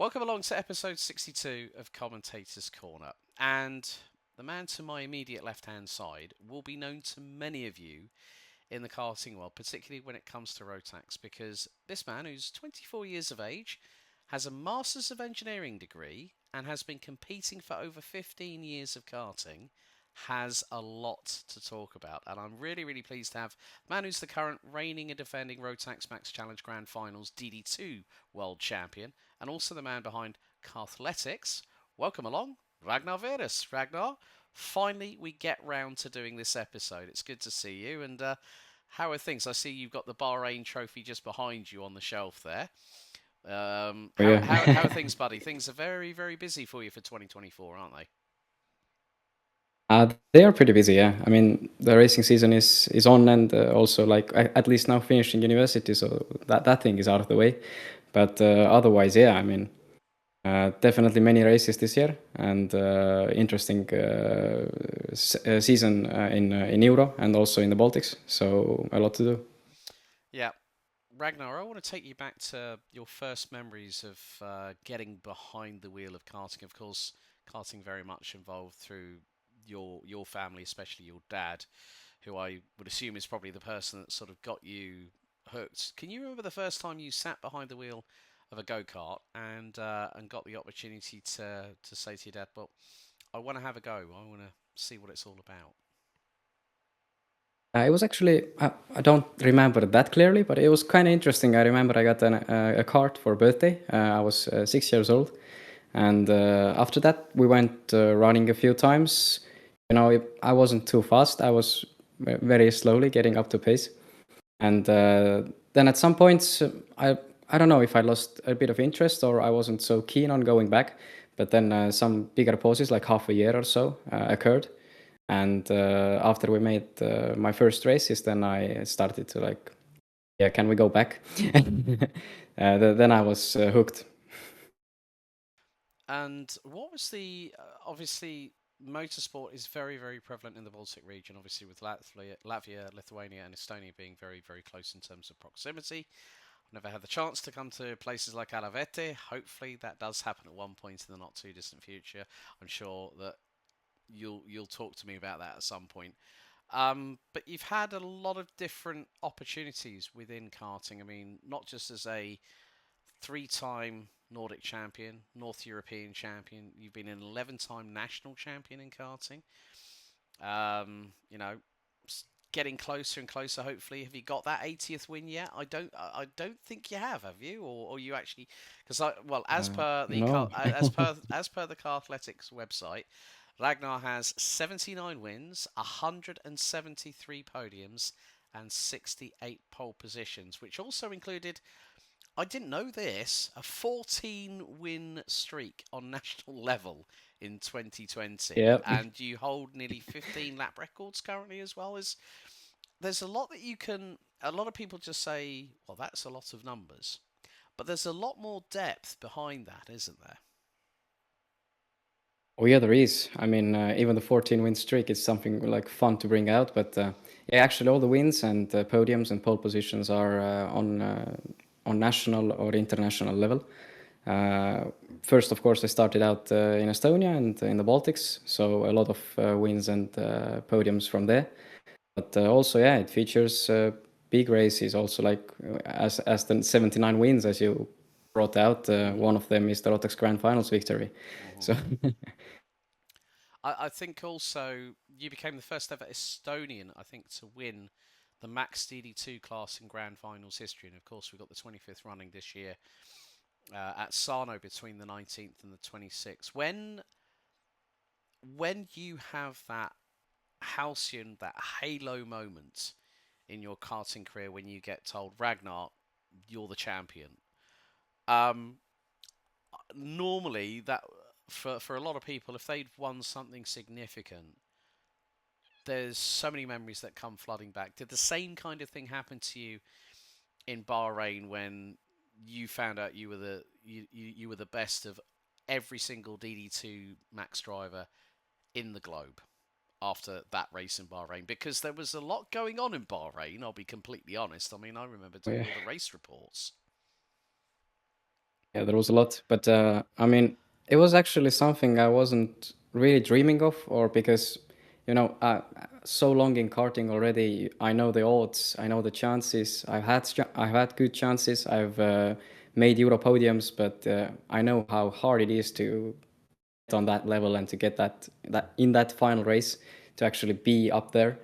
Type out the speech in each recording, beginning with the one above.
Welcome along to episode 62 of Commentator's Corner. And the man to my immediate left hand side will be known to many of you in the karting world, particularly when it comes to Rotax, because this man, who's 24 years of age, has a Masters of Engineering degree and has been competing for over 15 years of karting, has a lot to talk about. And I'm really, really pleased to have the man who's the current reigning and defending Rotax Max Challenge Grand Finals DD2 World Champion, and also the man behind Kartletix. Welcome along, Ragnar Veerus. Ragnar, finally we get round to doing this episode. It's good to see you. And how are things? I see you've got the Bahrain trophy just behind you on the shelf there. How are Yeah. things, buddy? Things are very, very busy for you for 2024, aren't they? They are pretty busy, yeah. I mean, the racing season is on, and also like at least now finishing university, so that thing is out of the way. But otherwise, yeah, I mean, definitely many races this year, and interesting season in Euro and also in the Baltics. So a lot to do. Yeah. Ragnar, I want to take you back to your first memories of getting behind the wheel of karting. Of course, karting very much involved through your family, especially your dad, who I would assume is probably the person that sort of got you hooked. Can you remember the first time you sat behind the wheel of a go kart and got the opportunity to say to your dad, "Well, I want to have a go. I want to see what it's all about." It was actually, I don't remember that clearly, but it was kind of interesting. I remember I got a cart for birthday. I was 6 years old. And after that, we went running a few times. I wasn't too fast. I was very slowly getting up to pace. And then at some points, I don't know if I lost a bit of interest or I wasn't so keen on going back. But then some bigger pauses, like half a year or so, occurred. And after we made my first races, then I started to like, yeah, can we go back? Then I was hooked. And what was the obviously motorsport is very very prevalent in the Baltic region. Obviously with Latvia, Lithuania, and Estonia being very very close in terms of proximity. I've never had the chance to come to places like Alavete. Hopefully that does happen at one point in the not too distant future. I'm sure that you'll talk to me about that at some point. But you've had a lot of different opportunities within karting. I mean, not just as a three-time Nordic champion, North European champion. You've been an 11-time national champion in karting. You know, getting closer and closer. Hopefully, have you got that 80th win yet? I don't think you have you? Or you actually? Because well, No. as per the Kartletix website, Ragnar has 79 wins, 173 podiums, and 68 pole positions, which also included, I didn't know this, a 14 win streak on national level in 2020. Yeah. And you hold nearly 15 lap records currently as well. As there's a lot that you can, a lot of people just say, well, that's a lot of numbers. But there's a lot more depth behind that, isn't there? Oh yeah, there is. I mean, even the 14 win streak is something like fun to bring out. But yeah, actually, all the wins and podiums and pole positions are on national or international level. Uh, First, of course, I started out in Estonia and in the Baltics, so a lot of wins and podiums from there. But also, yeah, it features big races. Also, like as the 79 wins, as you brought out, Hmm. one of them is the Rotax Grand Finals victory. Hmm. So. I think also you became the first ever Estonian, I think, to win the MAX DD2 class in Grand Finals history. And of course, we've got the 25th running this year at Sarno between the 19th and the 26th. When you have that halcyon, that halo moment in your karting career, when you get told, Ragnar, you're the champion. Um, Normally, that for a lot of people, if they'd won something significant, there's so many memories that come flooding back. Did the same kind of thing happen to you in Bahrain when you found out you were the best of every single DD2 Max driver in the globe after that race in Bahrain? Because there was a lot going on in Bahrain, I'll be completely honest. I mean, I remember doing Yeah. all the race reports. Yeah, there was a lot, but I mean, it was actually something I wasn't really dreaming of, or because, so long in karting already, I know the odds, I know the chances. I've had good chances. I've made Euro podiums, but I know how hard it is to get on that level and to get that in that final race to actually be up there.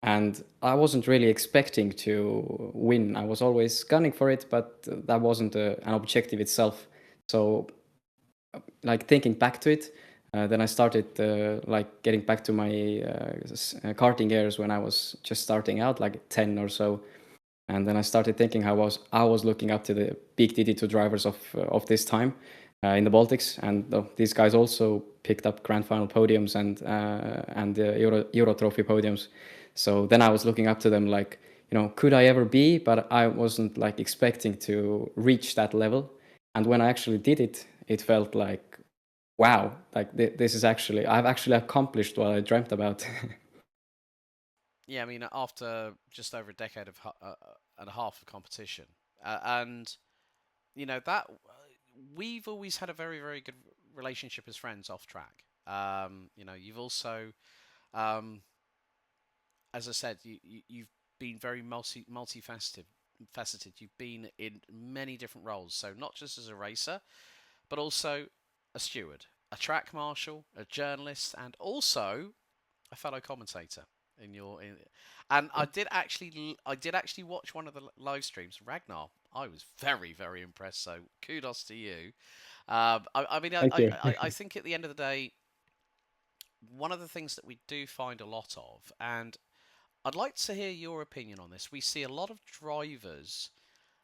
And I wasn't really expecting to win. I was always gunning for it, but that wasn't an objective itself. So, like thinking back to it, then I started like getting back to my karting years when I was just starting out, like 10 or so. And then I started thinking how I was looking up to the big DD2 drivers of this time in the Baltics, and these guys also picked up grand final podiums and Euro trophy podiums. So then I was looking up to them like, could I ever be? But I wasn't like expecting to reach that level. And when I actually did it, it felt like, wow, like this is actually I've actually accomplished what I dreamt about. Yeah, I mean, after just over a decade of and a half of competition, and that we've always had a very, very good relationship as friends off track. You've also, um, as I said, you've been very multifaceted. You've been in many different roles, so not just as a racer, but also a steward, a track marshal, a journalist, and also a fellow commentator in your. And I did actually watch one of the live streams. Ragnar, I was very, very impressed. So kudos to you. I mean, Thank you. I think at the end of the day, one of the things that we do find a lot of, and I'd like to hear your opinion on this. We see a lot of drivers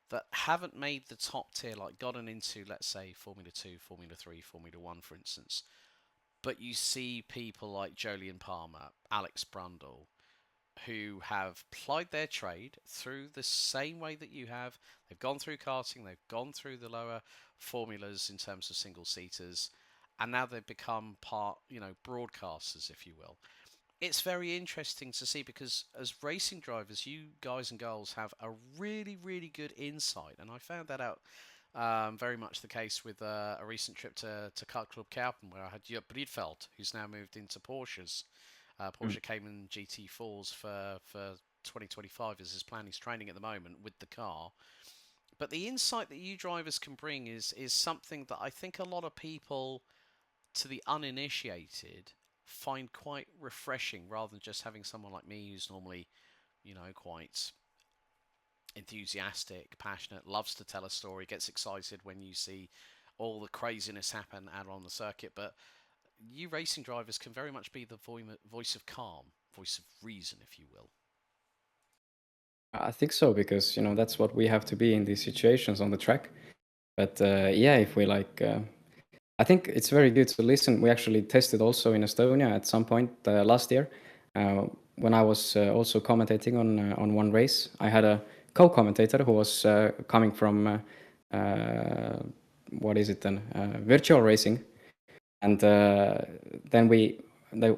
that haven't made the top tier, like gotten into, let's say, Formula 2, Formula 3, Formula 1, for instance. But you see people like Jolyon Palmer, Alex Brundle, who have plied their trade through the same way that you have. They've gone through karting, they've gone through the lower formulas in terms of single seaters, and now they've become broadcasters, if you will. It's very interesting to see because as racing drivers, you guys and girls have a really, really good insight, and I found that out very much the case with a recent trip to Kart Club Kaupen, where I had Jörg Briedfeld, who's now moved into Porsches. Mm. Porsche Cayman GT4s for 2025 is his plan. He's training at the moment with the car. But the insight that you drivers can bring is something that I think a lot of people, to the uninitiated, find quite refreshing rather than just having someone like me who's normally, quite enthusiastic, passionate, loves to tell a story, gets excited when you see all the craziness happen out on the circuit. But you racing drivers can very much be the voice of calm, voice of reason, if you will. I think so because that's what we have to be in these situations on the track. But yeah, if we like, I think it's very good to listen. We actually tested also in Estonia at some point last year uh, when I was also commentating on one race. I had a co-commentator who was coming from what is it then, virtual racing, and then they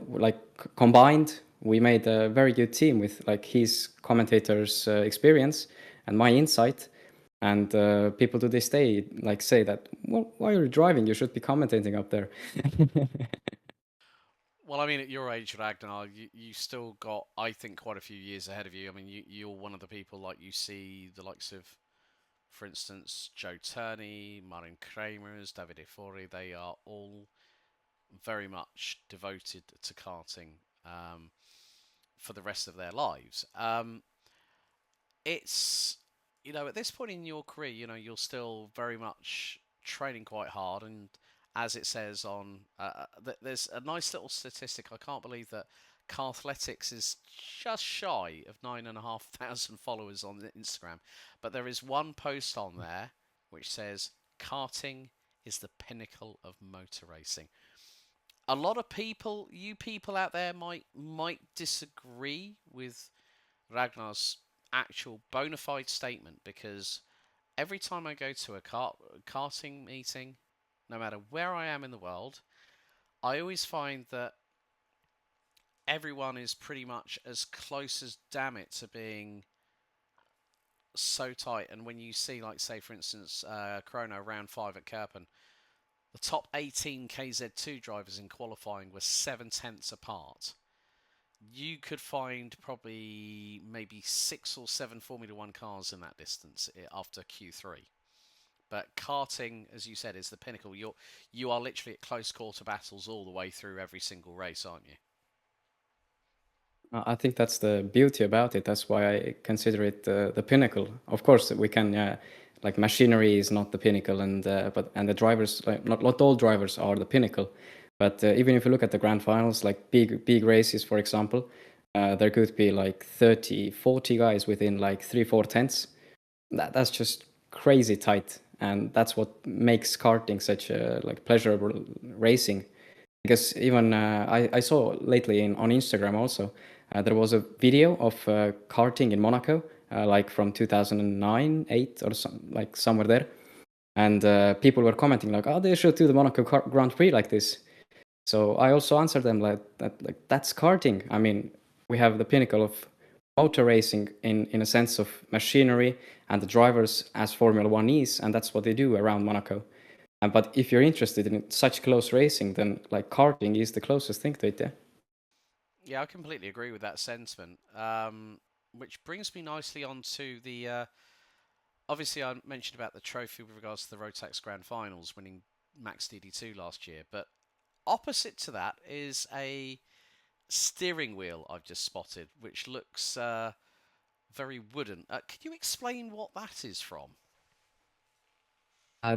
like combined. We made a very good team with like his commentator's experience and my insight. And people to this day like say that, well, while you're driving, you should be commentating up there. Well, I mean, at your age, Ragnar, you still got, I think, quite a few years ahead of you. I mean, you're one of the people like you see the likes of, for instance, Joe Turney, Martin Kramers, Davide Fori. They are all very much devoted to karting for the rest of their lives. It's at this point in your career, you're still very much training quite hard, and as it says on, there's a nice little statistic. I can't believe that Kartletix is just shy of 9,500 followers on Instagram, but there is one post on there which says karting is the pinnacle of motor racing. A lot of people, you people out there, might disagree with Ragnar's actual bona fide statement because every time I go to a karting meeting, no matter where I am in the world, I always find that everyone is pretty much as close as damn it to being so tight. And when you see, like, say, for instance, Chrono round 5 at Kerpen, the top 18 KZ2 drivers in qualifying were 7 tenths apart. You could find probably maybe 6 or 7 Formula One cars in that distance after Q3. But karting, as you said, is the pinnacle. You are literally at close quarter battles all the way through every single race, aren't you? I think that's the beauty about it. That's why I consider it the pinnacle. Of course, we can like machinery is not the pinnacle, and but the drivers, like, not all drivers are the pinnacle. But even if you look at the grand finals, like big races, for example, there could be like 30, 40 guys within like 3 4 tenths. That's just crazy tight, and that's what makes karting such a like pleasurable racing. Because even I saw lately on Instagram also, there was a video of karting in Monaco, like from 2009, 8, or like somewhere there, and people were commenting like, "Oh, they should do the Monaco Grand Prix like this." So I also answered them like that, like that's karting. I mean, we have the pinnacle of motor racing in a sense of machinery and the drivers as Formula One is, and that's what they do around Monaco. But if you're interested in such close racing, then like karting is the closest thing to it. Yeah. Yeah, I completely agree with that sentiment. Which brings me nicely on to the. Obviously, I mentioned about the trophy with regards to the Rotax Grand Finals, winning MAX DD2 last year. But opposite to that is a steering wheel I've just spotted, which looks very wooden. Can you explain what that is from?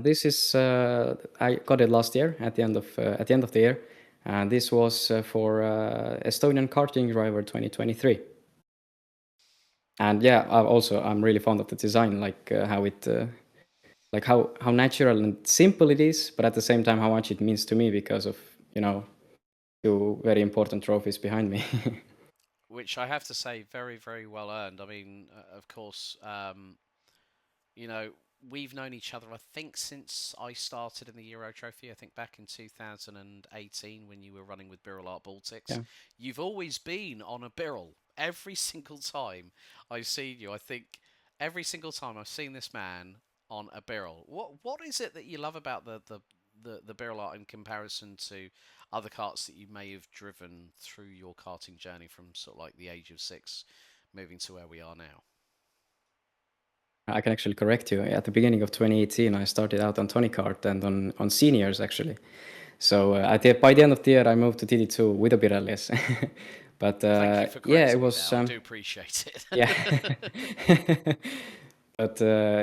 This is I got it last year at the end of the year, and this was for Estonian karting driver 2023. And yeah, I'm really fond of the design, like how it like how natural and simple it is, but at the same time how much it means to me because of you know two very important trophies behind me. Which I have to say, very, very well earned. I mean, of course, you know, we've known each other, I think, since I started in the Euro Trophy. I think back in 2018 when you were running with Birrell Art Baltics. Yeah. You've always been on a Birrell. Every single time I've seen you, I think every single time I've seen this man on a Birrell. What is it that you love about the Birrell Art in comparison to other karts that you may have driven through your karting journey from sort of like the age of 6, moving to where we are now? I can actually correct you. At the beginning of 2018, I started out on Tony Kart and on seniors actually. So by the end of the year, I moved to TD2 with a Birel, yes. But Thank you for yeah, it correcting me was there. I do appreciate yeah. it. But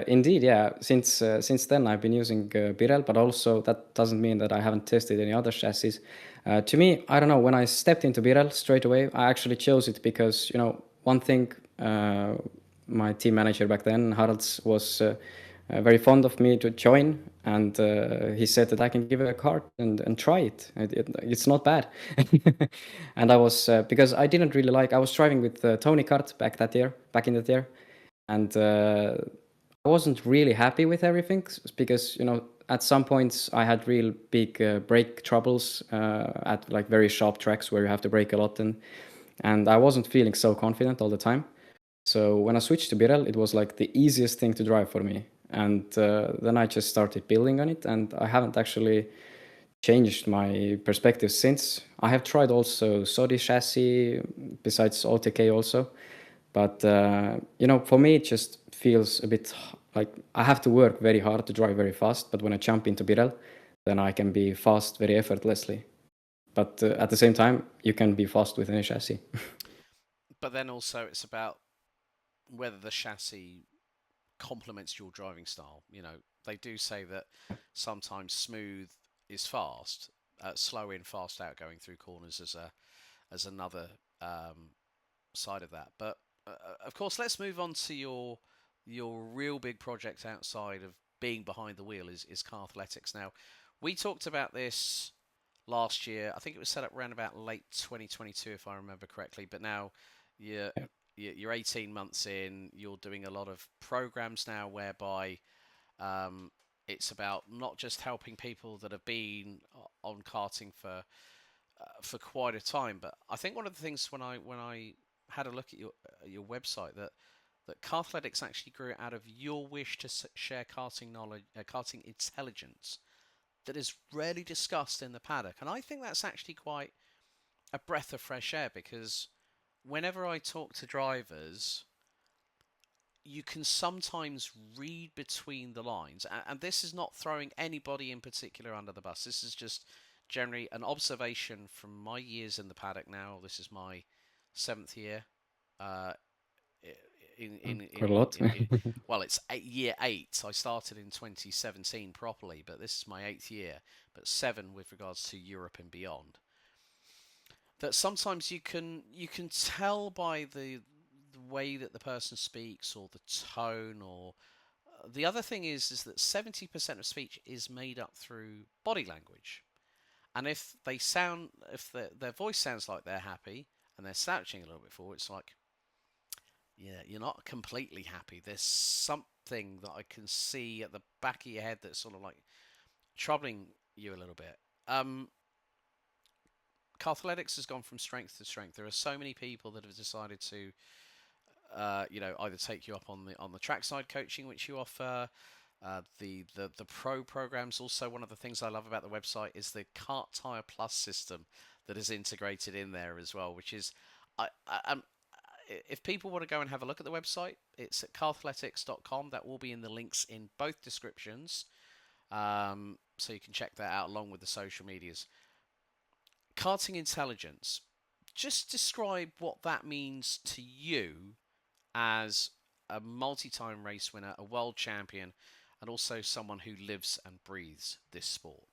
indeed, yeah. Since then, I've been using Birel, but also that doesn't mean that I haven't tested any other chassis. To me, I don't know. When I stepped into Birel straight away, I actually chose it because one thing. My team manager back then, Haralds, was very fond of me to join, and he said that I can give it a cart and try it. It's not bad. And I was because I didn't really like. I was driving with Tony Kart back in that year, and I wasn't really happy with everything because at some points I had real big brake troubles at like very sharp tracks where you have to brake a lot, and I wasn't feeling so confident all the time. So when I switched to Birel, it was like the easiest thing to drive for me. And then I just started building on it, and I haven't actually changed my perspective since. I have tried also Sodi chassis besides OTK also, but for me it just feels a bit like I have to work very hard to drive very fast. But when I jump into Birel, then I can be fast very effortlessly. But at the same time, you can be fast with any chassis. But then also it's about whether the chassis complements your driving style. You know, they do say that sometimes smooth is fast, slow in, fast out, going through corners as another side of that. But of course, let's move on to your real big project outside of being behind the wheel is Kartletix. Now, we talked about this last year. I think it was set up around about late 2022, if I remember correctly. But now you're Yeah. you're 18 months in. You're doing a lot of programs now, whereby it's about not just helping people that have been on karting for quite a time, but I think one of the things when I had a look at your website that that Kartletix actually grew out of your wish to share karting knowledge, karting intelligence that is rarely discussed in the paddock. And I think that's actually quite a breath of fresh air because whenever I talk to drivers, you can sometimes read between the lines. And this is not throwing anybody in particular under the bus. This is just generally an observation from my years in the paddock now. This is my seventh year. Uh, Quite a lot. well, it's year eight. I started in 2017 properly, but this is my eighth year, but seven with regards to Europe and beyond. That sometimes you can tell by the way that the person speaks or the tone or the other thing is that 70% of speech is made up through body language. And if their voice sounds like they're happy and they're slouching a little bit forward, it's like, yeah, you're not completely happy. There's something that I can see at the back of your head that's sort of like troubling you a little bit. Um, Kartletix has gone from strength to strength. There are so many people that have decided to, either take you up on the trackside coaching which you offer. The pro programs. Also, one of the things I love about the website is the Kart Tire Plus system that is integrated in there as well, which is I if people want to go and have a look at the website, it's at kartletix.com. That will be in the links in both descriptions, so you can check that out along with the social medias. Karting intelligence. Just describe what that means to you as a multi-time race winner, a world champion, and also someone who lives and breathes this sport.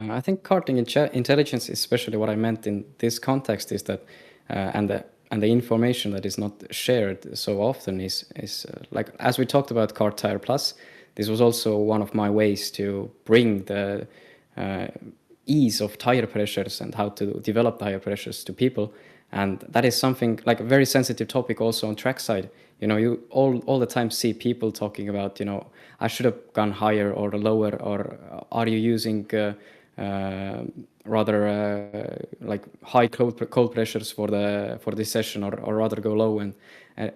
I think karting intelligence, especially what I meant in this context, is that and the information that is not shared so often is like as we talked about Kart Tire Plus. This was also one of my ways to bring the uh, ease of tire pressures and how to develop tire pressures to people, and that is something like a very sensitive topic also on trackside. You all the time see people talking about, I should have gone higher or lower, or are you using uh, rather like high cold pressures for this session, or rather go low, and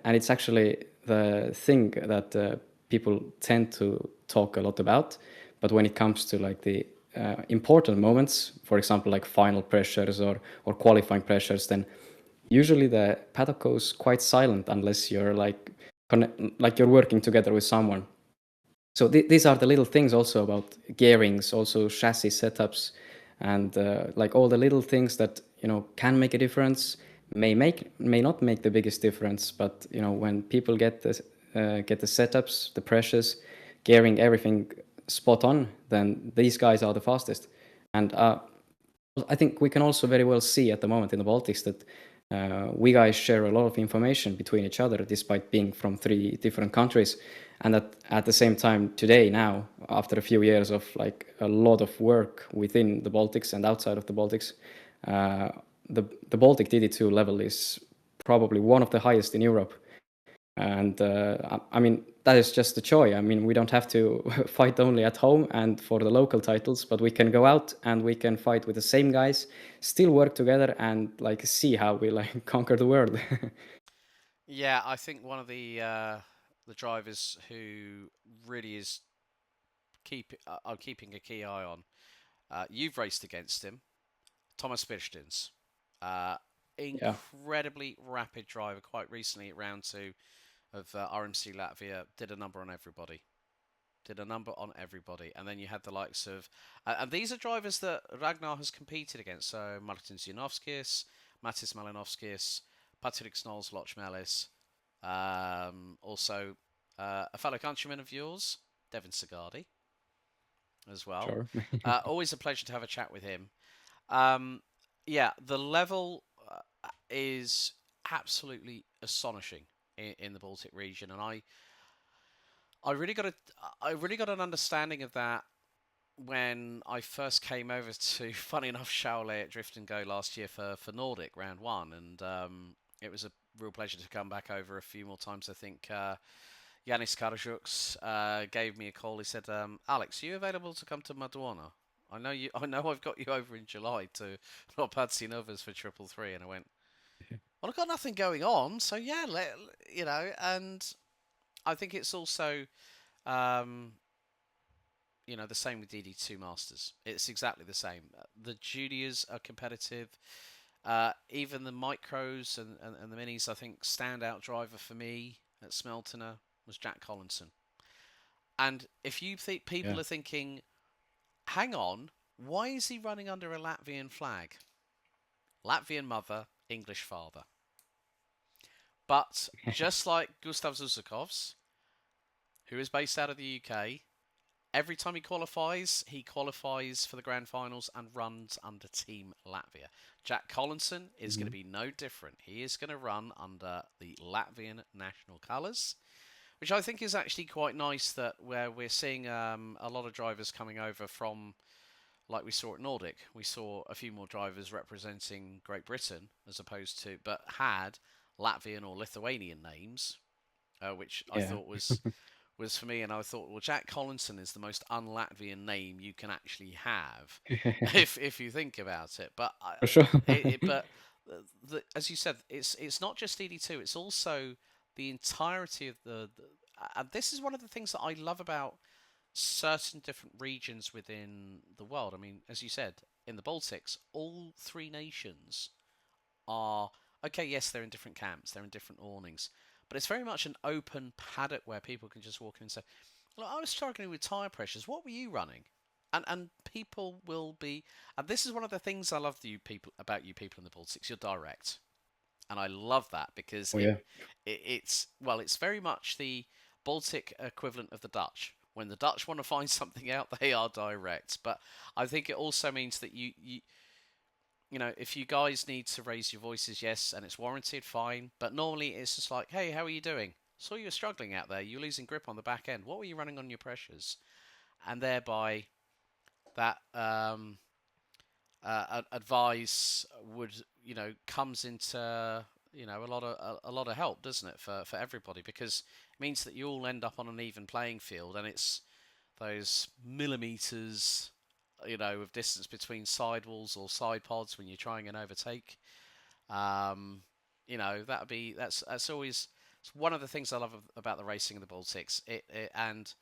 it's actually the thing that people tend to talk a lot about. But when it comes to like the important moments, for example, like final pressures or qualifying pressures, then usually the paddock goes quite silent unless you're like like you're working together with someone. So these are the little things also about gearings, also chassis setups, and like all the little things that can make a difference, may not make the biggest difference, but when people get the setups, the pressures, gearing, everything spot on, then these guys are the fastest. And I think we can also very well see at the moment in the Baltics that we guys share a lot of information between each other, despite being from three different countries. And at the same time, today, now, after a few years of like a lot of work within the Baltics and outside of the Baltics, uh, the Baltic DD2 level is probably one of the highest in Europe. And I mean, that is just the joy. I mean, we don't have to fight only at home and for the local titles, but we can go out and we can fight with the same guys, still work together, and like see how we like conquer the world. Yeah, I think one of the drivers who really is keeping a key eye on. You've raced against him, Thomas Birstens. Uh, Yeah, Incredibly rapid driver. Quite recently at round two of RMC Latvia, did a number on everybody. Did a number on everybody. And then you had the likes of, and these are drivers that Ragnar has competed against. So Martin Zianovskis, Matis Malinovskis, Patrick Snolls, Loch Mellis. Also, a fellow countryman of yours, Devin Sigardi, as well. sure. Always a pleasure to have a chat with him. Um, yeah, the level is absolutely astonishing in the Baltic region, and I really got a I really got an understanding of that when I first came over to, funny enough, Charolais at Drift and Go last year for Nordic round one, and it was a real pleasure to come back over a few more times. I think Yanis Karajuks gave me a call. He said, "Alex, are you available to come to Madonna? I know you. I know I've got you over in July to Lopatsi Novas for Triple Three." And I went, well, I've got nothing going on, so yeah, and I think it's also, um, the same with DD2 Masters. It's exactly the same. The juniors are competitive. Even the micros and the minis, I think standout driver for me at Smeltener was Jack Collinson. And if you think Yeah. people are thinking, hang on, why is he running under a Latvian flag? Latvian mother, English father. But just like Gustav Zusakovs, who is based out of the UK, every time he qualifies for the grand finals and runs under Team Latvia. Jack Collinson is going to Mhm. be no different. He is going to run under the Latvian national colours, which I think is actually quite nice. That where we're seeing a lot of drivers coming over from, like we saw at Nordic, we saw a few more drivers representing Great Britain as opposed to, but had Latvian or Lithuanian names, which I Yeah. thought was for me, and I thought, well, Jack Collinson is the most un-Latvian name you can actually have, if you think about it. But For sure. as you said, it's not just DD2; it's also the entirety of and this is one of the things that I love about certain different regions within the world. I mean, as you said, in the Baltics, all three nations are okay. Yes, they're in different camps, they're in different awnings, but it's very much an open paddock where people can just walk in and say, "Look, I was struggling with tire pressures. What were you running?" And people will be. And this is one of the things I love about you people in the Baltics. You're direct, and I love that because Oh yeah. it's very much the Baltic equivalent of the Dutch. When the Dutch want to find something out, they are direct. But I think it also means that if you guys need to raise your voices, yes, and it's warranted, fine. But normally it's just like, hey, how are you doing? Saw you were struggling out there. You're losing grip on the back end. What were you running on your pressures? And thereby, that advice would, comes into, a lot of help, doesn't it, for everybody? Because it means that you all end up on an even playing field, and it's those millimeters, of distance between sidewalls or side pods when you're trying an overtake. Um, that's always it's one of the things I love about the racing in the Baltics. And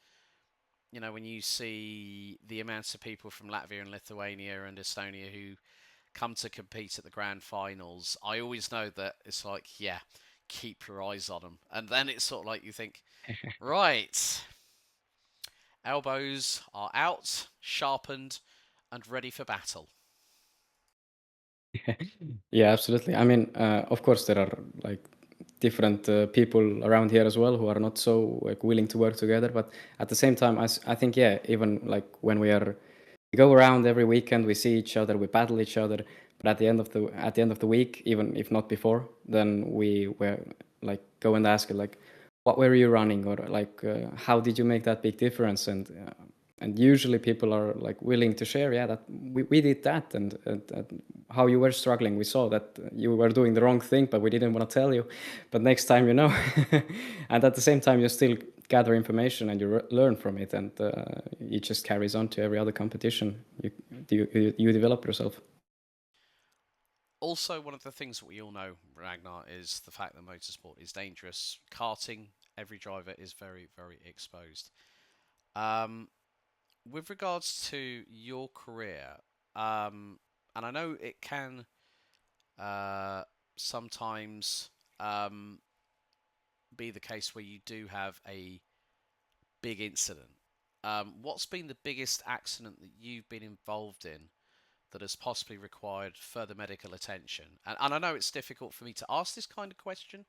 when you see the amounts of people from Latvia and Lithuania and Estonia who come to compete at the grand finals, I always know that it's like, yeah, keep your eyes on them. And then it's sort of like you think, right, elbows are out, sharpened, and ready for battle. Yeah, absolutely. I mean, of course, there are like different people around here as well who are not so like willing to work together. But at the same time, I think yeah, even like when we go around every weekend, we see each other, we battle each other. But at the end of the week, even if not before, then we were like go and ask like, what were you running, or like how did you make that big difference? And usually people are like willing to share, yeah, that we did that, and how you were struggling. We saw that you were doing the wrong thing, but we didn't want to tell you. But next time, and at the same time, you still gather information and you learn from it, and it just carries on to every other competition you develop yourself. Also, one of the things that we all know, Ragnar, is the fact that motorsport is dangerous. Karting, every driver is very, very exposed. Um, with regards to your career, and I know it can uh, sometimes be the case where you do have a big incident. What's been the biggest accident that you've been involved in that has possibly required further medical attention? And I know it's difficult for me to ask this kind of question,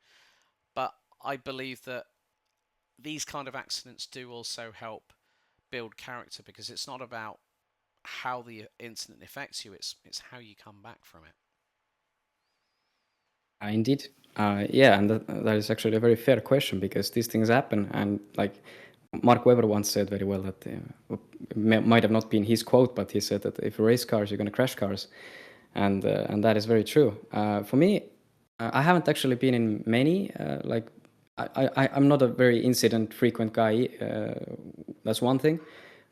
but I believe that these kind of accidents do also help build character because it's not about how the incident affects you, it's how you come back from it. Indeed. Yeah, and that is actually a very fair question because these things happen. And like Mark Webber once said very well that might have not been his quote, but he said that if you race cars, you're going to crash cars, and that is very true. For me, I haven't actually been in many. I'm not a very incident frequent guy. That's one thing,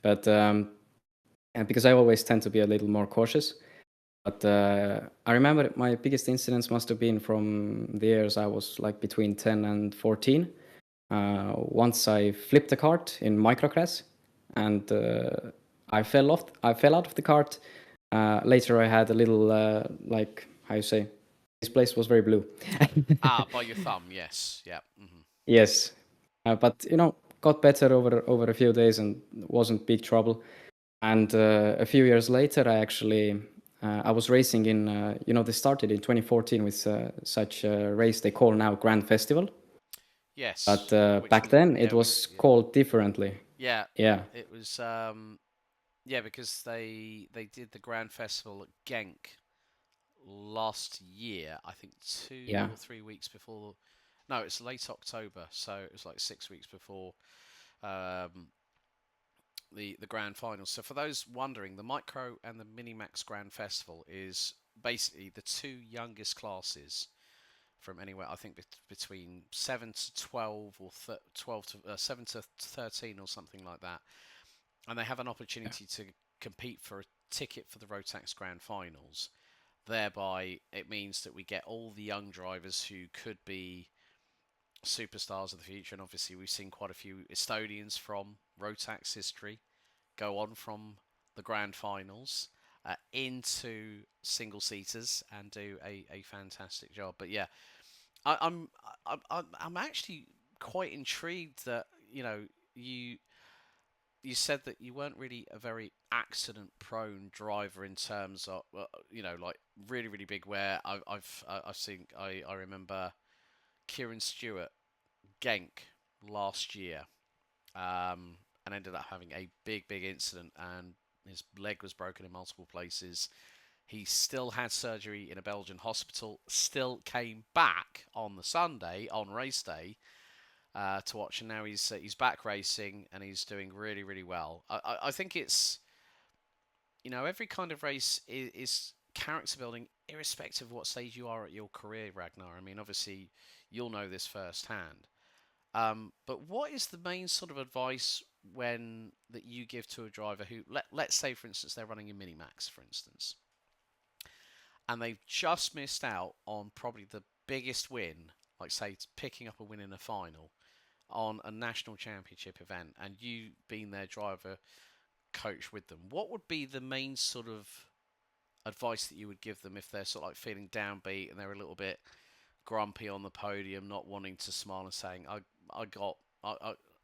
but and because I always tend to be a little more cautious. But I remember my biggest incidents must have been from the years I was like between 10 and 14. Once I flipped the cart in microcross, and I fell out of the cart. Later, I had a little like how you say, this place was very blue. Ah, by your thumb, yes. Yeah. Yes, but got better over a few days and wasn't big trouble. And a few years later, I was racing in they started in 2014 with such a race they call now Grand Festival, but Yes. Which back we, then it yeah, we, was yeah. called differently. Yeah. Yeah, It was, yeah, because they did the Grand Festival at Genk last year. I think two yeah. or 3 weeks before. No, it's late October, so it was like 6 weeks before um, the grand final. So for those wondering, the Micro and the Mini Max Grand Festival is basically the two youngest classes from anywhere. I think between 7 to 12 or 12 to 7 to 13 or something like that, and they have an opportunity to compete for a ticket for the Rotax Grand Finals. Thereby, it means that we get all the young drivers who could be superstars of the future, and obviously we've seen quite a few Estonians from Rotax history go on from the grand finals into single seaters and do a fantastic job. But yeah, I, I'm I'm actually quite intrigued that you you said that you weren't really a very accident prone driver in terms of like really big wear. I've seen I remember Kieran Stewart Genk last year, and ended up having a big incident, and his leg was broken in multiple places. He still had surgery in a Belgian hospital. Still came back on the Sunday on race day to watch, and now he's back racing and he's doing really well. I think it's every kind of race is character building, irrespective of what stage you are at your career, Ragnar. I mean, obviously you'll know this firsthand. But what is the main sort of advice when that you give to a driver who let's say for instance they're running a mini max for instance, and they've just missed out on probably the biggest win, like say picking up a win in a final on a national championship event, and you being their driver coach with them, what would be the main sort of advice that you would give them if they're sort of like feeling downbeat and they're a little bit grumpy on the podium, not wanting to smile and saying, I got,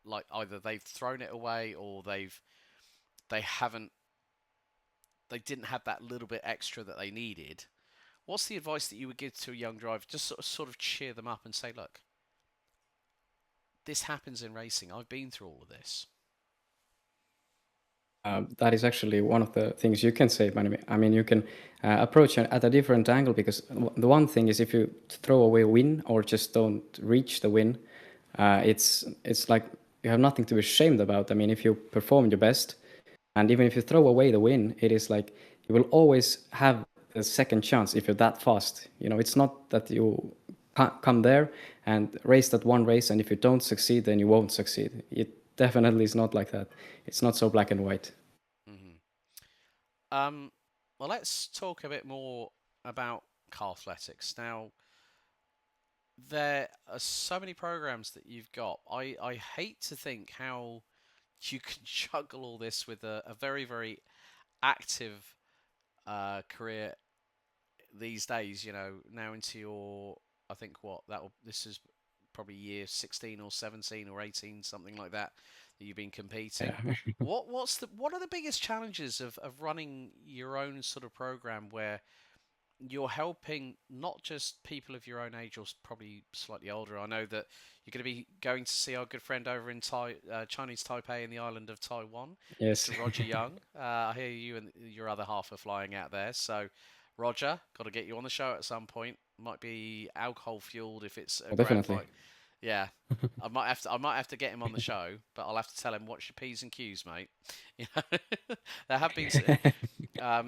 like either they've thrown it away or they haven't, they didn't have that little bit extra that they needed. What's the advice that you would give to a young driver? Just sort of cheer them up and say, look, this happens in racing. I've been through all of this. That is actually one of the things you can say. But I mean, you can approach it at a different angle because the one thing is if you throw away a win or just don't reach the win, it's like you have nothing to be ashamed about. I mean, if you perform your best, and even if you throw away the win, it is like you will always have a second chance if you're that fast. It's not that you come there and race that one race, and if you don't succeed, then you won't succeed. It definitely is not like that. It's not so black and white. hmm Um, well, let's talk a bit more about Kartletix. Now, there are so many programs that you've got. I hate to think how you can juggle all this with a very active career these days. Now into your, I think this is probably year 16 or 17 or 18, something like that, that you've been competing. Yeah. What are the biggest challenges of running your own sort of program where you're helping not just people of your own age or probably slightly older? I know that you're going to be going to see our good friend over in Chinese Taipei in the island of Taiwan, Yes. Mr. Roger Young. I hear you and your other half are flying out there. So, Roger, got to get you on the show at some point. Might be alcohol fueled if it's a Oh, grand definitely. fight. Yeah, I might have to get him on the show, but I'll have to tell him watch your p's and q's, mate. You know, there have been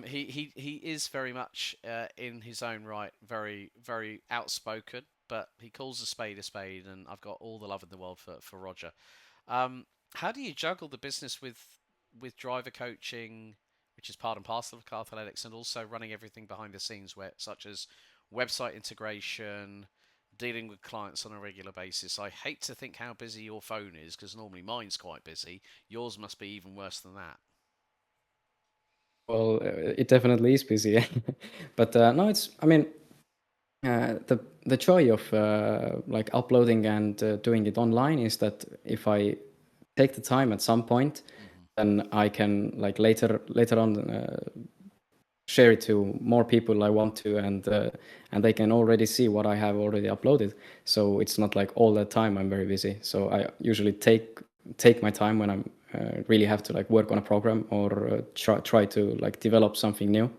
he is very much in his own right, very outspoken, but he calls a spade, and I've got all the love in the world for Roger. How do you juggle the business with driver coaching, which is part and parcel of Kartletix, and also running everything behind the scenes, where such as website integration, dealing with clients on a regular basis. I hate to think how busy your phone is because normally mine's quite busy. Yours must be even worse than that. Well, it definitely is busy, but no, it's. I mean, the joy of like uploading and doing it online is that if I take the time at some point, Hmm. then I can like later on share it to more people I want to, and they can already see what I have already uploaded. So it's not like all the time I'm very busy. So I usually take my time when I'm really have to like work on a program or try to like develop something new.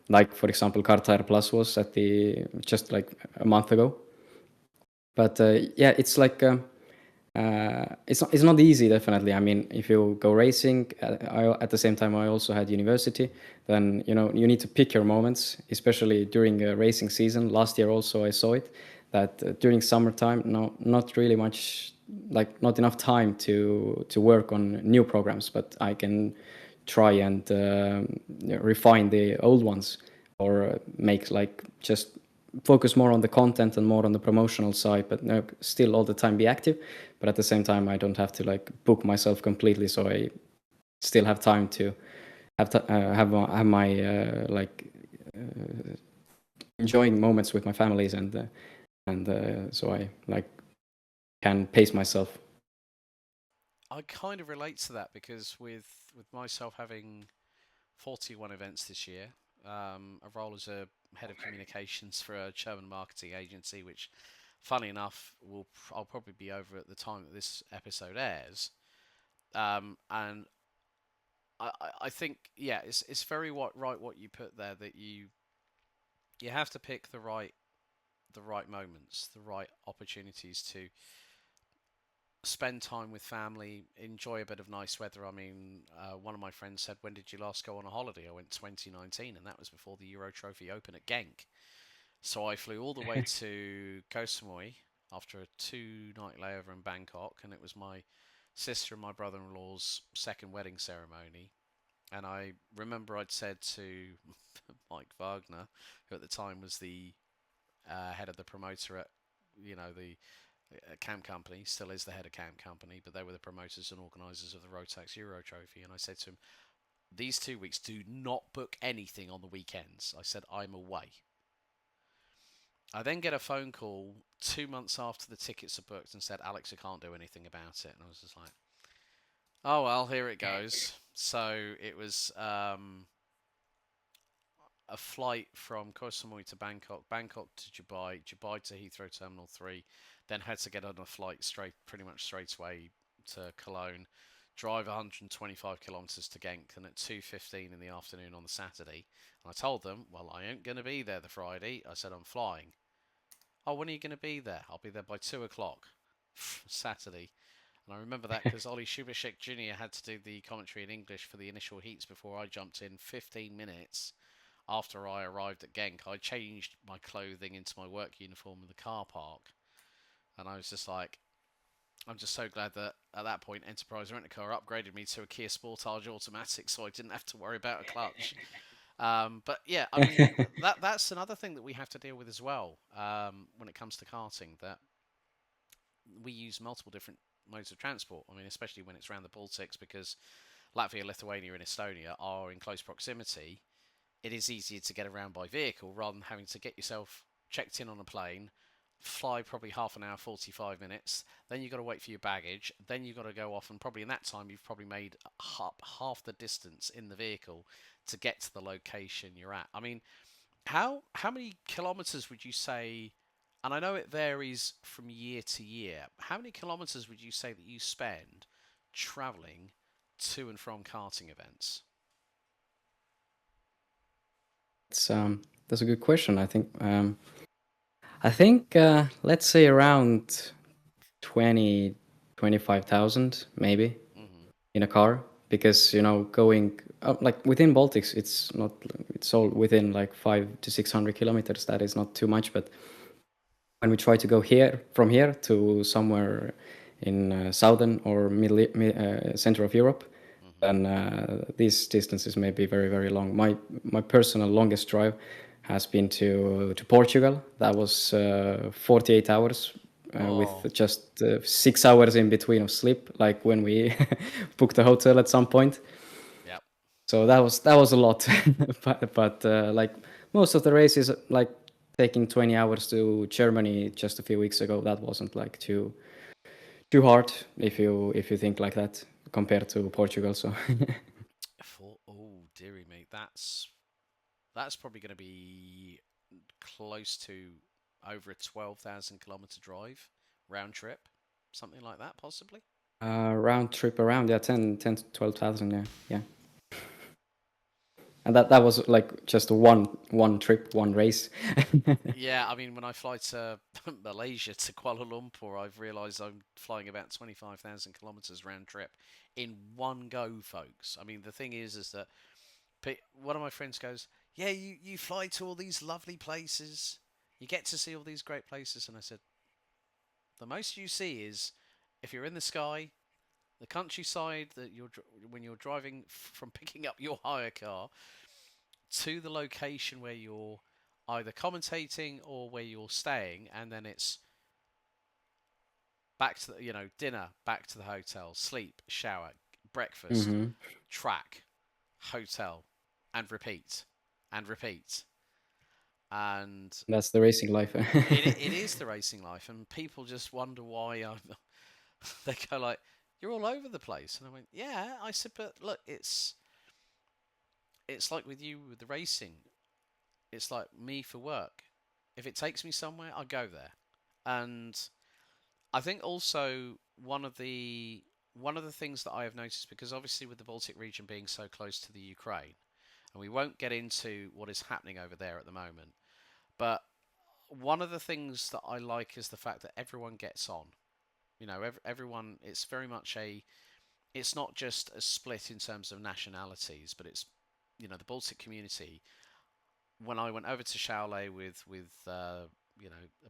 Like for example, Kartire Plus was at the just like a month ago. But yeah, it's like it's not easy, definitely. I mean, if you go racing, at the same time I also had university. Then you need to pick your moments, especially during a racing season. Last year also I saw it that during summertime, no, not really much, like not enough time to work on new programs, but I can try and refine the old ones or make like just focus more on the content and more on the promotional side, but still all the time be active. But at the same time, I don't have to like book myself completely, so I still have time to have my like enjoying moments with my families, and so I like can pace myself. I kind of relate to that because with myself having 41 events this year, a role as a head of communications for a German marketing agency, which, funny enough, I'll probably be over at the time that this episode airs. And I think yeah, it's very right what you put there, that you have to pick the right moments, the right opportunities to spend time with family, enjoy a bit of nice weather. I mean, one of my friends said, "When did you last go on a holiday?" I went 2019, and that was before the Euro Trophy Open at Genk. So I flew all the way to Koh Samui after a 2-night layover in Bangkok, and it was my sister and my brother-in-law's second wedding ceremony. And I remember I'd said to Mike Wagner, who at the time was the head of the promoter at, the camp company, still is the head of camp company, but they were the promoters and organisers of the Rotax Euro Trophy. And I said to him, "These 2 weeks, do not book anything on the weekends." I said, "I'm away." I then get a phone call 2 months after the tickets are booked and said, "Alex, I can't do anything about it." And I was just like, "Oh well, here it goes." So it was a flight from Koh Samui to Bangkok, Bangkok to Dubai, Dubai to Heathrow Terminal 3, then had to get on a flight pretty much straight away to Cologne, drive 125 kilometres to Genk, and at 2:15 in the afternoon on the Saturday. And I told them, "Well, I ain't going to be there the Friday." I said, "I'm flying." "Oh, when are you going to be there?" "I'll be there by 2 o'clock." Saturday. And I remember that because Ollie Shubashek Jr. had to do the commentary in English for the initial heats before I jumped in 15 minutes after I arrived at Genk. I changed my clothing into my work uniform in the car park, and I was just like, I'm just so glad that at that point Enterprise Rent a Car upgraded me to a Kia Sportage automatic, so I didn't have to worry about a clutch. But yeah, I mean that's another thing that we have to deal with as well when it comes to karting. That we use multiple different modes of transport. I mean, especially when it's around the Baltics, because Latvia, Lithuania, and Estonia are in close proximity. It is easier to get around by vehicle rather than having to get yourself checked in on a plane, fly probably half an hour, 45 minutes, then you've got to wait for your baggage, then you've got to go off, and probably in that time you've probably made half the distance in the vehicle to get to the location you're at. I mean, how many kilometers would you say, and I know it varies from year to year, how many kilometers would you say that you spend traveling to and from karting events? It's that's a good question. I think let's say around 20, 25,000 maybe Hmm. in a car, because going like within Baltics, it's all within like 500 to 600 kilometers. That is not too much, but when we try to go here from here to somewhere in southern or middle center of Europe, then these distances may be very, very long. My personal longest drive has been to Portugal. That was 48 hours with Oh, just 6 hours in between of sleep, like when we booked a hotel at some point. yep. So that was a lot. But like most of the races, like taking 20 hours to Germany just a few weeks ago, that wasn't like too hard if you think like that compared to Portugal. So Oh, dearie me, that's probably going to be close to over a 12,000 kilometer drive round trip, something like that, possibly. round trip around, yeah, 10 to 12,000, yeah, yeah. And that was like just one trip, one race. Yeah, I mean, when I fly to Malaysia to Kuala Lumpur, I've realised I'm flying about 25,000 kilometres round trip in one go, folks. I mean, the thing is that one of my friends goes, "Yeah, you fly to all these lovely places, you get to see all these great places," and I said, "The most you see is if you're in the sky, the countryside that when you're driving from picking up your hire car to the location where you're either commentating or where you're staying, and then it's back to dinner, back to the hotel, sleep, shower, breakfast, Hmm. track, hotel, and repeat, and repeat." And That's the racing life. it is the racing life, and people just wonder why they go like, "You're all over the place," and I went, "Yeah," I said, "But look, it's like with you with the racing. It's like me for work. If it takes me somewhere, I go there." And I think also one of the things that I have noticed, because obviously with the Baltic region being so close to the Ukraine, and we won't get into what is happening over there at the moment, but one of the things that I like is the fact that everyone gets on. Everyone. It's very much a. It's not just a split in terms of nationalities, but it's the Baltic community. When I went over to Shaolei with a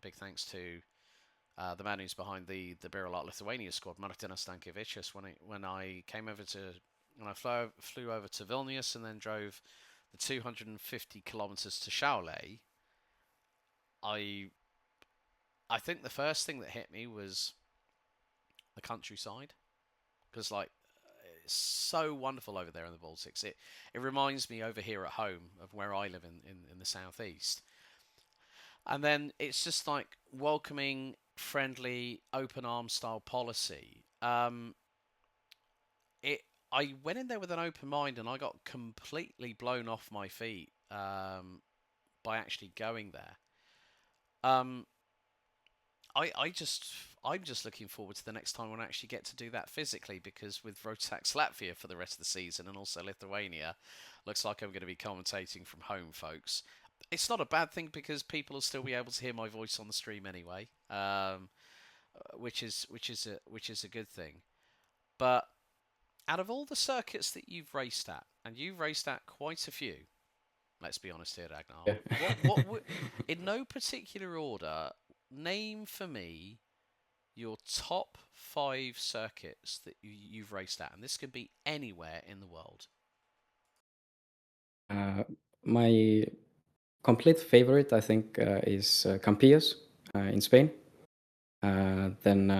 big thanks to the man who's behind the Birolot Lithuania squad, Martinas Stankiewicz. When I flew over to Vilnius and then drove the 250 kilometers to Shaolei, I I think the first thing that hit me was the countryside, because like it's so wonderful over there in the Baltics. It reminds me over here at home of where I live in the southeast. And then it's just like welcoming, friendly, open arms style policy. It I went in there with an open mind, and I got completely blown off my feet by actually going there. Um, I'm just looking forward to the next time when I actually get to do that physically, because with Rotax Latvia for the rest of the season and also Lithuania, looks like I'm going to be commentating from home, folks. It's not a bad thing because people will still be able to hear my voice on the stream anyway, which is a good thing. But out of all the circuits that you've raced at, and you've raced at quite a few, let's be honest here, Ragnar. Yeah. In no particular order, name for me your top 5 circuits that you've raced at, and this can be anywhere in the world. My complete favorite, I think, is Campillos in Spain. Then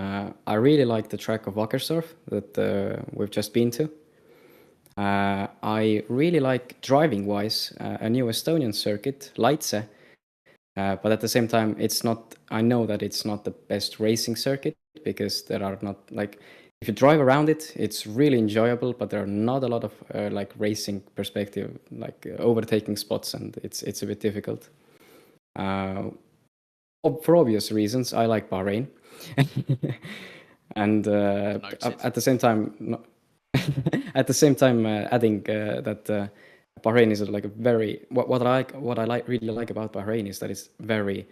I really like the track of Wackersdorf that we've just been to. I really like driving-wise a new Estonian circuit, Leitse, but at the same time, it's not. I know that it's not the best racing circuit because there are not like if you drive around it, it's really enjoyable, but there are not a lot of like racing perspective, like overtaking spots, and it's a bit difficult. Uh, for obvious reasons, I like Bahrain, and Noted. at the same time, at the same time, adding that Bahrain is like a very what I really like about Bahrain is that it's very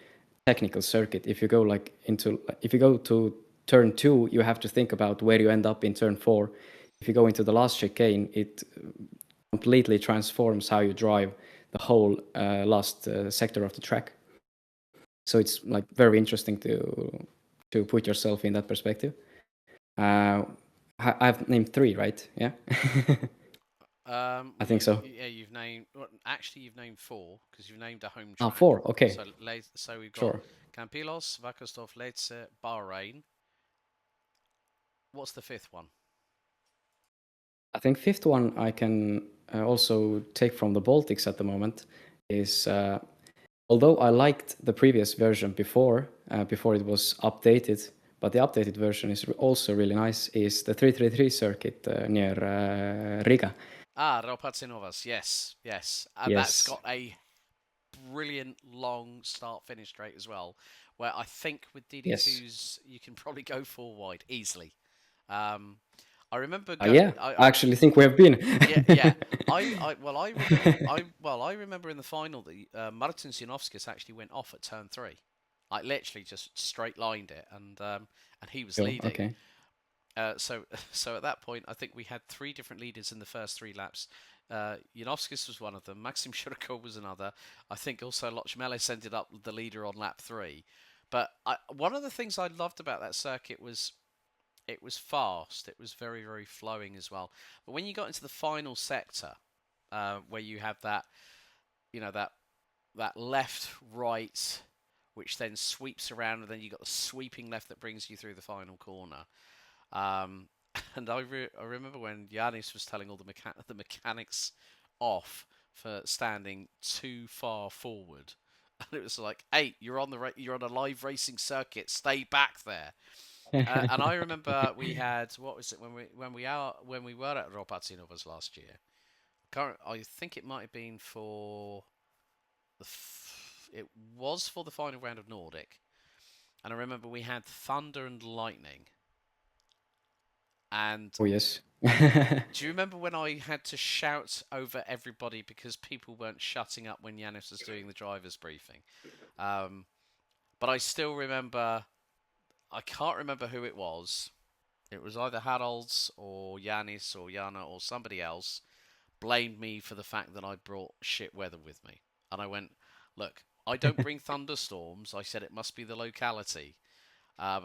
technical circuit. If you go to turn 2, you have to think about where you end up in turn 4. If you go into the last chicane, it completely transforms how you drive the whole last sector of the track. So it's like very interesting to put yourself in that perspective. Uh, I've named three, right? Yeah, I think so. Yeah, you've named. Well, actually, you've named four because you've named a home Ah, track. four. Okay, So we've got sure. Campillos, Wackersdorf, Lecce, Bahrain. What's the fifth one? I think fifth one I can also take from the Baltics at the moment is although I liked the previous version before it was updated, but the updated version is also really nice. Is the 333 circuit near Riga? Ah, Ropatzinovas. Yes, yes, and that's Yes. got a brilliant long start finish straight as well. Where I think with Yes. DD2s you can probably go four wide easily. Um, I remember Yeah. I I actually think we have been. yeah, yeah. I remember in the final that Martin Sinovskis actually went off at turn three, like literally just straight lined it, and he was Cool. leading. Okay. So so at that point, I think we had three different leaders in the first three laps. Janovskis was one of them. Maxim Shurikov was another. I think also Lochmelis ended up the leader on lap three. But one of the things I loved about that circuit was it was fast. It was very, very flowing as well. But when you got into the final sector, where you have that, you know, that left, right, which then sweeps around, and then you got the sweeping left that brings you through the final corner. Um, and I remember when Yanis was telling all the mechanics off for standing too far forward, and it was like, "Hey, you're on a live racing circuit. Stay back there." And I remember we had what was it when we were at Ropatinovas last year. I think it might have been for it was for the final round of Nordic, and I remember we had thunder and lightning. And Oh yes. do you remember when I had to shout over everybody because people weren't shutting up when Yanis was doing the driver's briefing? Um, but I still remember. I can't remember who it was. It was either Harolds or Yanis or Yana or somebody else blamed me for the fact that I brought shit weather with me. And I went, look, I don't bring thunderstorms. I said it must be the locality. Yeah,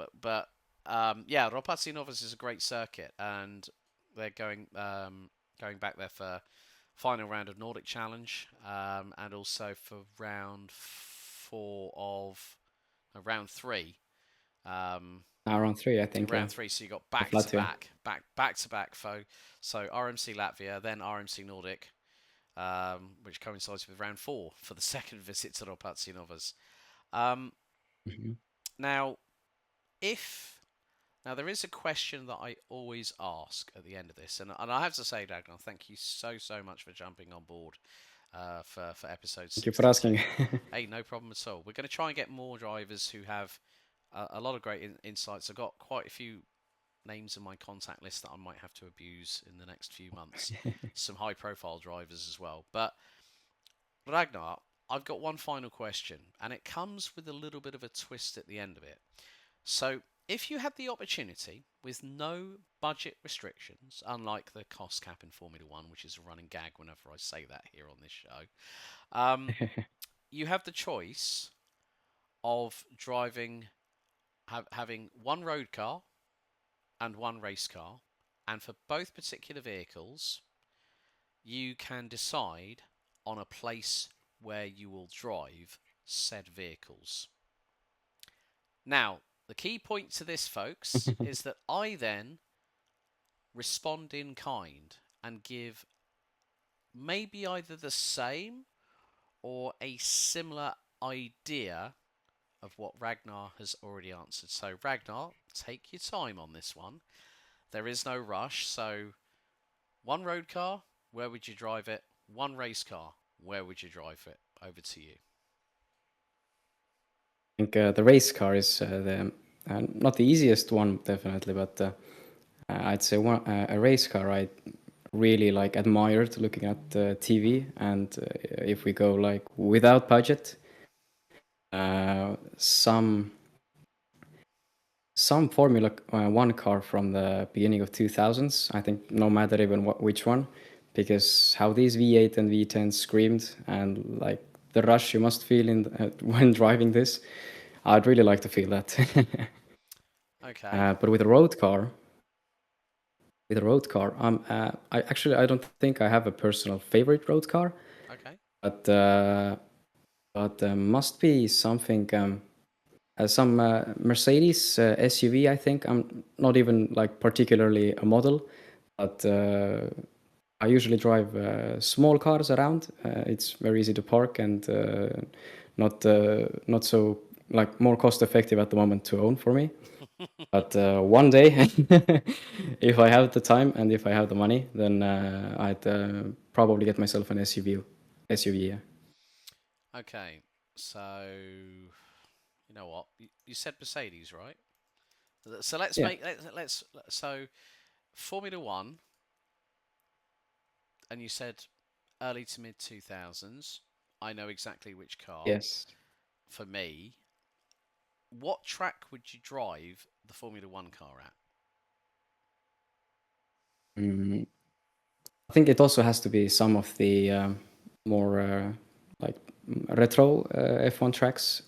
Ropatsi Novas is a great circuit, and they're going back there for final round of Nordic Challenge, and also for round four of round three. Um, Round three, I think. Yeah. round three, so you got Of Latvia. back to back foe. So RMC Latvia, then RMC Nordic, which coincides with round four for the second visit to Ropatsi Novas. Um, Mhm. now, if Now, there is a question that I always ask at the end of this, and I have to say, Ragnar, thank you so much for jumping on board for episode Thank you for 62. asking. Hey, no problem at all. We're going to try and get more drivers who have a lot of great insights. I've got quite a few names in my contact list that I might have to abuse in the next few months. Some high profile drivers as well. But, Ragnar, I've got one final question, and it comes with a little bit of a twist at the end of it. So, if you had the opportunity with no budget restrictions, unlike the cost cap in Formula One, which is a running gag whenever I say that here on this show, um, you have the choice of having one road car and one race car, and for both particular vehicles, you can decide on a place where you will drive said vehicles. Now, the key point to this, folks, is that I then respond in kind and give maybe either the same or a similar idea of what Ragnar has already answered. So, Ragnar, take your time on this one. There is no rush. So, one road car, where would you drive it? One race car, where would you drive it? Over to you. I think the race car is the not the easiest one, definitely, but I'd say a race car I really like admired looking at TV. And if we go like without budget, some Formula One car from the beginning of 2000s. I think no matter even which one, because how these V8 and V10 screamed and like the rush you must feel in when driving this, I'd really like to feel that. Okay. But with a road car, with a road car. I don't think I have a personal favorite road car, Okay. but must be something. Some Mercedes SUV, I think. I'm not even like particularly a model, but I usually drive small cars around. It's very easy to park and not so like more cost effective at the moment to own for me. But one day, if I have the time and if I have the money, then I'd probably get myself an SUV. SUV, yeah. Okay. So, you know what? You said Mercedes, right? So let's Yeah. make let's so Formula One, and you said early to mid 2000s. I know exactly which car. Yes. For me, what track would you drive the Formula One car at? Mm, I think it also has to be some of the more like retro F1 tracks.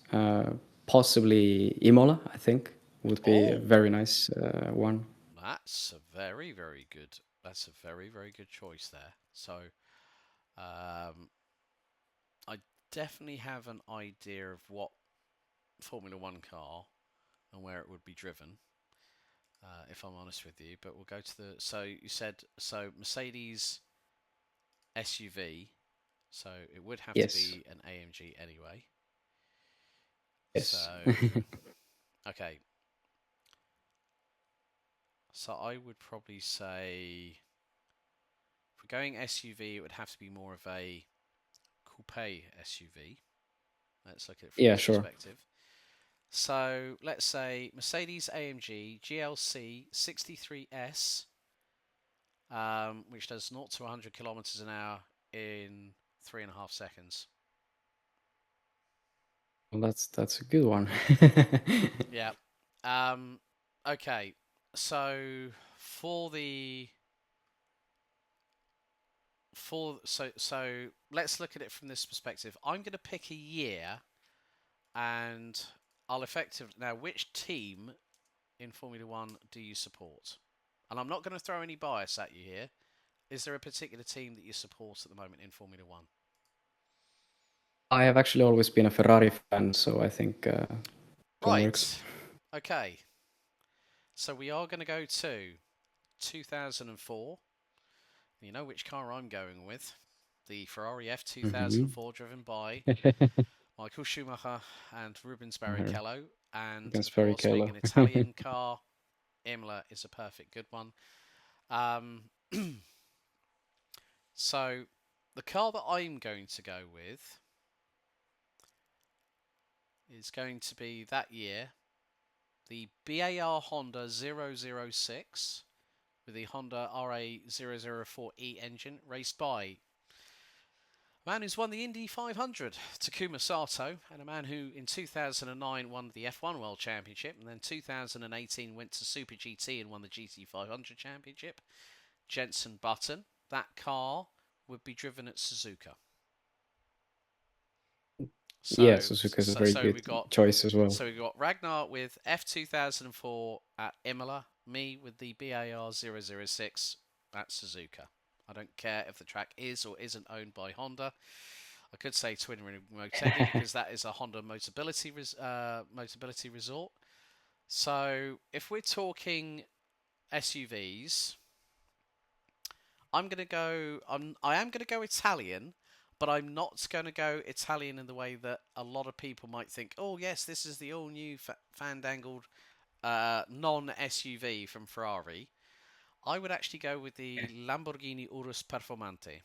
Possibly Imola, I think, would be a Oh, very nice one. that's a very, very good. That's a very, very good choice there. So, um, I definitely have an idea of what Formula One car and where it would be driven. If I'm honest with you, but we'll go to the. So you said so Mercedes SUV. So it would have to Yes. be an AMG anyway. Yes. So okay. So I would probably say if we're going SUV, it would have to be more of a coupe SUV. Let's look at it from Yeah, this sure. perspective. So let's say Mercedes AMG GLC 63S, which does 0 to 100 kilometers an hour in 3.5 seconds. Well, that's a good one. Yeah. Um, okay. So for the let's look at it from this perspective. I'm going to pick a year, and I'll effectively now. Which team in Formula One do you support? And I'm not going to throw any bias at you here. Is there a particular team that you support at the moment in Formula One? I have actually always been a Ferrari fan, so I think this one works. Right. Okay. So we are going to go to 2004. You know which car I'm going with? The Ferrari Hmm. F2004, driven by Michael Schumacher and Rubens Barrichello. And Against of course, being Barrichello. an Italian car, Imola is a perfect good one. Um, so the car that I'm going to go with is going to be that year the BAR Honda 006 with the Honda RA004E engine, raced by a man who's won the Indy 500, Takuma Sato, and a man who in 2009 won the F1 World Championship, and then 2018 went to Super GT and won the GT 500 Championship, Jenson Button. That car would be driven at Suzuka. Yeah, So, Suzuka is a so, very so good we got choice as well. so we got Ragnar with F2004 at Imola, me with the BAR006 at Suzuka. I don't care if the track is or isn't owned by Honda. I could say Twin Ring Motegi because that is a Honda Motability resort. So if we're talking SUVs, I am gonna go Italian, but I'm not gonna go Italian in the way that a lot of people might think. Oh yes, this is the all new fandangled non SUV from Ferrari. I would actually go with the Lamborghini Urus Performante.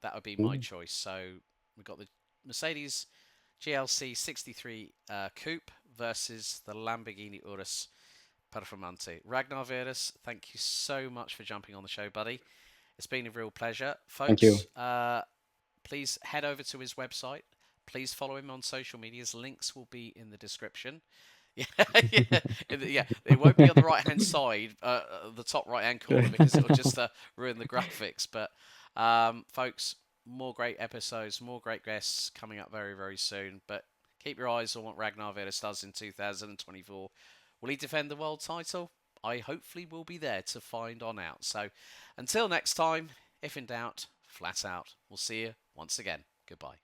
That would be my Ooh. choice. So we've got the Mercedes GLC 63 Coupe versus the Lamborghini Urus Performante. Ragnar Veerus, thank you so much for jumping on the show, buddy. It's been a real pleasure. Thank you. Folks, please head over to his website. Please follow him on social medias. Links will be in the description. Yeah, yeah, yeah. It won't be on the right hand side, the top right hand corner, because it'll just ruin the graphics. But folks, more great episodes, more great guests coming up very, very soon. But keep your eyes on what Ragnar Veerus does in 2024. Will he defend the world title? I hopefully will be there to find on out. So until next time, if in doubt, flat out. We'll see you once again. Goodbye.